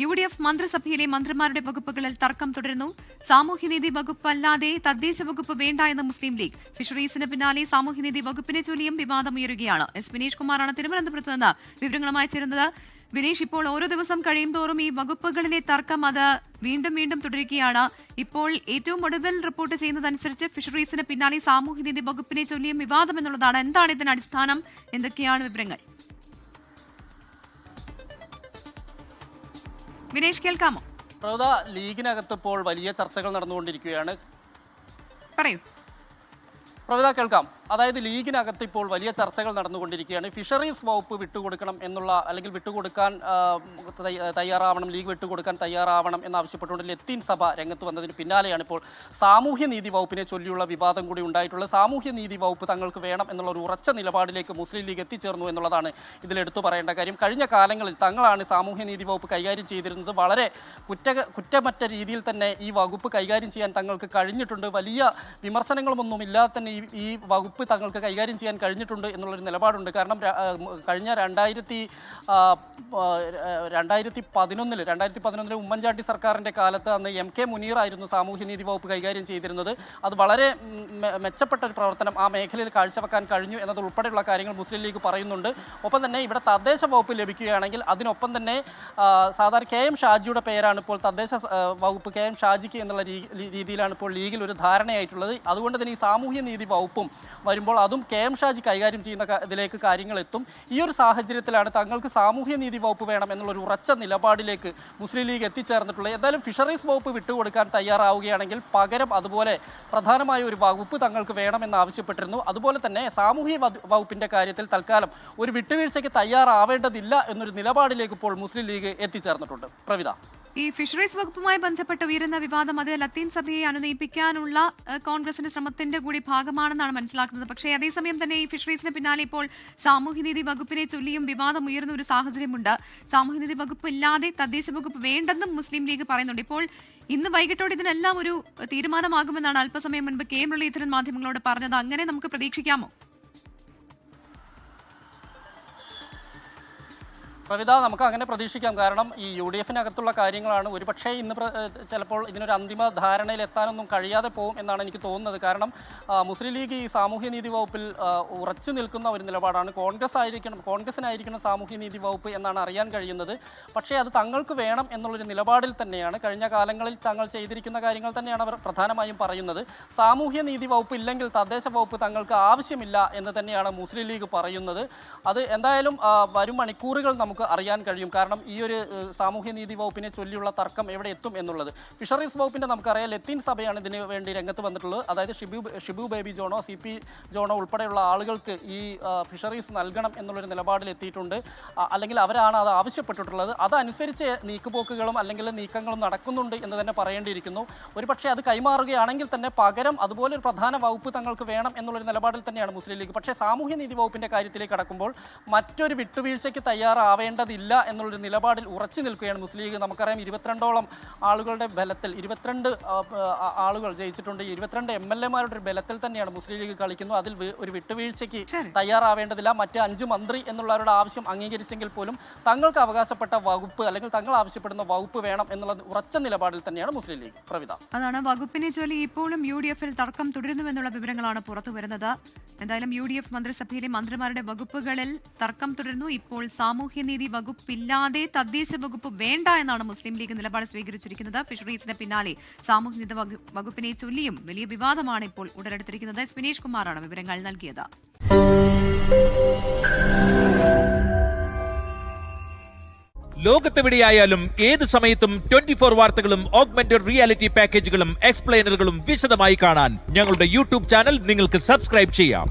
UDF മന്ത്രിസഭയിലെ മന്ത്രിമാരുടെ വകുപ്പുകളിൽ തർക്കം തുടരുന്നു. സാമൂഹ്യനീതി വകുപ്പ് അല്ലാതെ തദ്ദേശ വകുപ്പ് വേണ്ട എന്ന് മുസ്ലിം ലീഗ്. ഫിഷറീസിന് പിന്നാലെ സാമൂഹ്യനീതി വകുപ്പിനെ ചൊല്ലിയും വിവാദമുയരുകയാണ്. എസ് വിനീഷ് കുമാറാണ് തിരുവനന്തപുരത്ത് നിന്ന് വിവരങ്ങളുമായി ചേരുന്നത്. വിനീഷ്, ഇപ്പോൾ ഓരോ ദിവസം കഴിയുന്തോറും ഈ വകുപ്പുകളിലെ തർക്കം അത് വീണ്ടും തുടരുകയാണ്. ഇപ്പോൾ ഏറ്റവും ഒടുവിൽ റിപ്പോർട്ട് ചെയ്യുന്നതനുസരിച്ച് ഫിഷറീസിന് പിന്നാലെ സാമൂഹ്യനീതി വകുപ്പിനെ ചൊല്ലിയും വിവാദം എന്നുള്ളതാണ്. എന്താണ് ഇതിന് അടിസ്ഥാനം? എന്തൊക്കെയാണ് വിവരങ്ങൾ? വിനേഷ്, കേൾക്കാമോ? ലീഗിനകത്ത് ഇപ്പോൾ വലിയ ചർച്ചകൾ നടന്നുകൊണ്ടിരിക്കുകയാണ്. പറയൂ പ്രവിത. കേൾക്കാം. അതായത് ലീഗിനകത്ത് ഇപ്പോൾ വലിയ ചർച്ചകൾ നടന്നുകൊണ്ടിരിക്കുകയാണ്. ഫിഷറീസ് വകുപ്പ് വിട്ടുകൊടുക്കണം എന്നുള്ള, അല്ലെങ്കിൽ വിട്ടുകൊടുക്കാൻ തയ്യാറാവണം, ലീഗ് വിട്ടുകൊടുക്കാൻ തയ്യാറാവണം എന്നാവശ്യപ്പെട്ടുകൊണ്ട് ലത്തീൻ സഭ രംഗത്ത് വന്നതിന് പിന്നാലെയാണ് ഇപ്പോൾ സാമൂഹ്യനീതി വകുപ്പിനെ ചൊല്ലിയുള്ള വിവാദം കൂടി ഉണ്ടായിട്ടുള്ളത്. സാമൂഹ്യനീതി വകുപ്പ് തങ്ങൾക്ക് വേണം എന്നുള്ള ഒരു ഉറച്ച നിലപാടിലേക്ക് മുസ്ലിം ലീഗ് എത്തിച്ചേർന്നു എന്നുള്ളതാണ് ഇതിലെടുത്തു പറയേണ്ട കാര്യം. കഴിഞ്ഞ കാലങ്ങളിൽ തങ്ങളാണ് സാമൂഹ്യനീതി വകുപ്പ് കൈകാര്യം ചെയ്തിരുന്നത്. വളരെ കുറ്റമറ്റ രീതിയിൽ തന്നെ ഈ വകുപ്പ് കൈകാര്യം ചെയ്യാൻ തങ്ങൾക്ക് കഴിഞ്ഞിട്ടുണ്ട്. വലിയ വിമർശനങ്ങളുമൊന്നും ഇല്ലാതെ തന്നെ ഈ വകുപ്പ് തങ്ങൾക്ക് കൈകാര്യം ചെയ്യാൻ കഴിഞ്ഞിട്ടുണ്ട് എന്നുള്ളൊരു നിലപാടുണ്ട്. കാരണം കഴിഞ്ഞ 2011 ഉമ്മൻചാണ്ടി സർക്കാരിൻ്റെ കാലത്ത് അന്ന് MK മുനീർ ആയിരുന്നു സാമൂഹ്യനീതി വകുപ്പ് കൈകാര്യം ചെയ്തിരുന്നത്. അത് വളരെ മെച്ചപ്പെട്ട ഒരു പ്രവർത്തനം ആ മേഖലയിൽ കാഴ്ചവെക്കാൻ കഴിഞ്ഞു എന്നതുൾപ്പെടെയുള്ള കാര്യങ്ങൾ മുസ്ലിം ലീഗ് പറയുന്നുണ്ട്. ഒപ്പം തന്നെ ഇവിടെ തദ്ദേശ വകുപ്പ് ലഭിക്കുകയാണെങ്കിൽ അതിനൊപ്പം തന്നെ സാധാരണ KM ഷാജിയുടെ പേരാണ് ഇപ്പോൾ തദ്ദേശ വകുപ്പ്, KM ഷാജിക്ക് എന്നുള്ള രീതിയിലാണ് ഇപ്പോൾ ലീഗിൽ ഒരു ധാരണയായിട്ടുള്ളത്. അതുകൊണ്ട് തന്നെ ഈ സാമൂഹ്യനീതി വകുപ്പും വരുമ്പോൾ അതും KM ഷാജി കൈകാര്യം ചെയ്യുന്ന ഇതിലേക്ക് കാര്യങ്ങൾ എത്തും. ഈ ഒരു സാഹചര്യത്തിലാണ് തങ്ങൾക്ക് സാമൂഹ്യനീതി വകുപ്പ് വേണം എന്നുള്ളൊരു ഉറച്ച നിലപാടിലേക്ക് മുസ്ലിം ലീഗ് എത്തിച്ചേർന്നിട്ടുള്ളത്. എന്തായാലും ഫിഷറീസ് വകുപ്പ് വിട്ടുകൊടുക്കാൻ തയ്യാറാവുകയാണെങ്കിൽ പകരം അതുപോലെ പ്രധാനമായ ഒരു വകുപ്പ് തങ്ങൾക്ക് വേണമെന്ന് ആവശ്യപ്പെട്ടിരുന്നു. അതുപോലെ തന്നെ സാമൂഹ്യ വകുപ്പിന്റെ കാര്യത്തിൽ തൽക്കാലം ഒരു വിട്ടുവീഴ്ചയ്ക്ക് തയ്യാറാവേണ്ടതില്ല എന്നൊരു നിലപാടിലേക്ക് ഇപ്പോൾ മുസ്ലിം ലീഗ് എത്തിച്ചേർന്നിട്ടുണ്ട്. പ്രവിത, ഈ ഫിഷറീസ് വകുപ്പുമായി ബന്ധപ്പെട്ട് ഉയരുന്ന വിവാദം അത് ലത്തീൻ സഭയെ അനുനയിപ്പിക്കാനുള്ള കോൺഗ്രസിന്റെ ശ്രമത്തിന്റെ കൂടി ഭാഗമാണെന്നാണ് മനസ്സിലാക്കുന്നത്. പക്ഷേ അതേസമയം തന്നെ ഈ ഫിഷറീസിന് പിന്നാലെ ഇപ്പോൾ സാമൂഹ്യനീതി വകുപ്പിനെ ചൊല്ലിയും വിവാദം ഉയർന്ന ഒരു സാഹചര്യമുണ്ട്. സാമൂഹ്യനീതി വകുപ്പ് ഇല്ലാതെ തദ്ദേശ വകുപ്പ് വേണ്ടെന്നും മുസ്ലിം ലീഗ് പറയുന്നുണ്ട്. ഇപ്പോൾ ഇന്ന് വൈകിട്ടോടെ ഇതിനെല്ലാം ഒരു തീരുമാനമാകുമെന്നാണ് അല്പസമയം മുൻപ് KM മുരളീധരൻ മാധ്യമങ്ങളോട് പറഞ്ഞത്. അങ്ങനെ നമുക്ക് പ്രതീക്ഷിക്കാമോ? പ്രവിത, നമുക്ക് അങ്ങനെ പ്രതീക്ഷിക്കാം. കാരണം ഈ UDFനകത്തുള്ള കാര്യങ്ങളാണ്. ഒരുപക്ഷേ ഇന്ന് ചിലപ്പോൾ ഇതിനൊരു അന്തിമ ധാരണയിൽ എത്താനൊന്നും കഴിയാതെ പോകും എന്നാണ് എനിക്ക് തോന്നുന്നത്. കാരണം മുസ്ലിം ലീഗ് ഈ സാമൂഹ്യനീതി വകുപ്പിൽ ഉറച്ചു നിൽക്കുന്ന ഒരു നിലപാടാണ്. കോൺഗ്രസിനായിരിക്കണം സാമൂഹ്യനീതി വകുപ്പ് എന്നാണ് അറിയാൻ കഴിയുന്നത്. പക്ഷേ അത് തങ്ങൾക്ക് വേണം എന്നുള്ളൊരു നിലപാടിൽ തന്നെയാണ്. കഴിഞ്ഞ കാലങ്ങളിൽ തങ്ങൾ ചെയ്തിരിക്കുന്ന കാര്യങ്ങൾ തന്നെയാണ് അവർ പ്രധാനമായും പറയുന്നത്. സാമൂഹ്യനീതി വകുപ്പ് ഇല്ലെങ്കിൽ തദ്ദേശ വകുപ്പ് തങ്ങൾക്ക് ആവശ്യമില്ല എന്ന് തന്നെയാണ് മുസ്ലിം ലീഗ് പറയുന്നത്. അത് എന്തായാലും വരും മണിക്കൂറുകൾ നമുക്ക് അറിയാൻ കഴിയും. കാരണം ഈ ഒരു സാമൂഹ്യനീതി വകുപ്പിനെ ചൊല്ലിയുള്ള തർക്കം എവിടെ എത്തും എന്നുള്ളത്. ഫിഷറീസ് വകുപ്പിന്റെ നമുക്കറിയാം ലത്തീൻ സഭയാണ് ഇതിന് വേണ്ടി രംഗത്ത് വന്നിട്ടുള്ളത്. അതായത് ഷിബു ബേബി ജോണോ CP ജോണോ ഉൾപ്പെടെയുള്ള ആളുകൾക്ക് ഈ ഫിഷറീസ് നൽകണം എന്നുള്ളൊരു നിലപാടിൽ എത്തിയിട്ടുണ്ട്. അല്ലെങ്കിൽ അവരാണ് അത് ആവശ്യപ്പെട്ടിട്ടുള്ളത്. അതനുസരിച്ച് നീക്കുപോക്കുകളും അല്ലെങ്കിൽ നീക്കങ്ങളും നടക്കുന്നുണ്ട് എന്ന് തന്നെ പറയേണ്ടിയിരിക്കുന്നു. ഒരുപക്ഷെ അത് കൈമാറുകയാണെങ്കിൽ തന്നെ പകരം അതുപോലെ ഒരു പ്രധാന വകുപ്പ് തങ്ങൾക്ക് വേണം എന്നുള്ളൊരു നിലപാടിൽ തന്നെയാണ് മുസ്ലിം ലീഗ്. പക്ഷേ സാമൂഹ്യനീതി വകുപ്പിന്റെ കാര്യത്തിലേക്ക് കടക്കുമ്പോൾ മറ്റൊരു വിട്ടുവീഴ്ചയ്ക്ക് തയ്യാറാവേണ്ടതില്ല എന്നുള്ളൊരു നിലപാടിൽ ഉറച്ചു നിൽക്കുകയാണ് മുസ്ലിം ലീഗ്. നമുക്കറിയാം 22ഓളം ആളുകളുടെ ബലത്തിൽ 22 ആളുകൾ ജയിച്ചിട്ടുണ്ട്. 22 MLA-മാരുടെ ഒരു ബലത്തിൽ തന്നെയാണ് മുസ്ലിം ലീഗ് കളിക്കുന്നത്. അതിൽ ഒരു വിട്ടുവീഴ്ചയ്ക്ക് തയ്യാറാവേണ്ടതില്ല. മറ്റ് 5 മന്ത്രി എന്നുള്ളവരുടെ ആവശ്യം അംഗീകരിച്ചെങ്കിൽ പോലും തങ്ങൾക്ക് അവകാശപ്പെട്ട വകുപ്പ് അല്ലെങ്കിൽ തങ്ങൾ ആവശ്യപ്പെടുന്ന വകുപ്പ് വേണം എന്നുള്ള ഉറച്ച നിലപാടിൽ തന്നെയാണ് മുസ്ലിം ലീഗ്. പ്രവിത, അതാണ് വകുപ്പിനെ ചൊല്ലി ഇപ്പോഴും UDFൽ തർക്കം തുടരുന്നുവെന്നുള്ള വിവരങ്ങളാണ് പുറത്തുവരുന്നത്. എന്തായാലും UDF മന്ത്രിസഭയിലെ മന്ത്രിമാരുടെ വകുപ്പുകളിൽ തർക്കം തുടരുന്നു. ഇപ്പോൾ സാമൂഹ്യനീതി വകുപ്പില്ലാതെ തദ്ദേശ വകുപ്പ് വേണ്ട എന്നാണ് മുസ്ലിം ലീഗ് നിലപാട് സ്വീകരിച്ചിരിക്കുന്നത്. ഫിഷറീസിന് പിന്നാലെ സാമൂഹ്യനീതി വകുപ്പിനെ ചൊല്ലിയും വലിയ വിവാദമാണ് ഇപ്പോൾ ഉടലെടുത്തിരിക്കുന്നത്. എസ് വിനീഷ് കുമാറാണ് വിവരങ്ങൾ നൽകിയത്. ലോകത്തെവിടെയായാലും ഏത് സമയത്തും 24 വാർത്തകളും ഓഗ്മെന്റഡ് റിയാലിറ്റി പാക്കേജുകളും എക്സ്പ്ലെയിനറുകളും വിശദമായി കാണാൻ ഞങ്ങളുടെ YouTube ചാനൽ നിങ്ങൾക്ക് സബ്സ്ക്രൈബ് ചെയ്യാം.